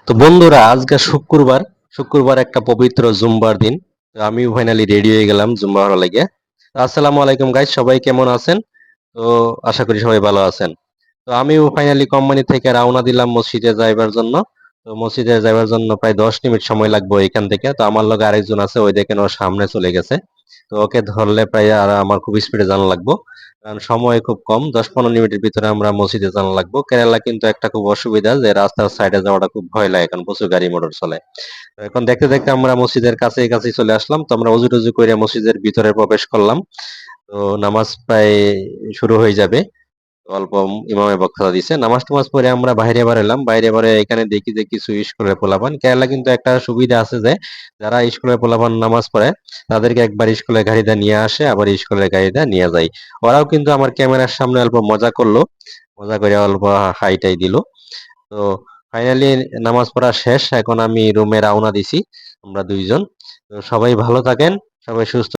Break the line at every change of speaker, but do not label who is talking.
তো বন্ধুরা, আজকে শুক্রবার। শুক্রবার একটা পবিত্র জুম্বার দিন। তো আমিও ফাইনালি রেডি হয়ে গেলাম জুম্বা হওয়ার লাগে। আসসালামু আলাইকুম গাইস, সবাই কেমন আছেন? তো আশা করি সবাই ভালো আছেন। তো আমিও ফাইনালি কোম্পানি থেকে রওনা দিলাম মসজিদে যাইবার জন্য। তো মসজিদে যাইবার জন্য প্রায় 10 মিনিট সময় লাগবে এখান থেকে। তো আমার লগে আরেকজন আছে, ওই দেখেন ওর সামনে চলে গেছে। তো ওকে ধরলে প্রায় আর আমার খুব স্পিডে জানা লাগবো, কারণ সময় খুব কম। 10-15 মিনিটের ভিতরে আমরা মসজিদে জানা লাগবো। কেরালা কিন্তু একটা খুব অসুবিধা যে রাস্তার সাইডে যাওয়াটা খুব ভয় লাগে, কারণ প্রচুর গাড়ি মোটর চলে। তো এখন দেখতে দেখতে আমরা মসজিদের কাছে চলে আসলাম। তো আমরা অজু টজু করে মসজিদের ভিতরে প্রবেশ করলাম। তো নামাজ প্রায় শুরু হয়ে যাবে। অল্প ইমামে বক্তৃতা দিছে। নামাজ টামাজ পরে আমরা বাইরে বার এলাম। বাইরে বারে এখানে দেখি যে কিছু স্কুলের পোলাপান। কেরালা কিন্তু একটা সুবিধা আছে যে যারা স্কুলের পোলাপান নামাজ পড়ে তাদেরকে একবার স্কুলের গাড়িতে নিয়ে আসে, আবার স্কুলের গাড়িতে নিয়ে যায়। ওরাও কিন্তু আমার ক্যামেরার সামনে অল্প মজা করলো, মজা করে অল্প হাইটাই দিল। তো ফাইনালি নামাজ পড়া শেষ, এখন আমি রুমে রওনা দিছি। আমরা দুইজন। তো সবাই ভালো থাকেন, সবাই সুস্থ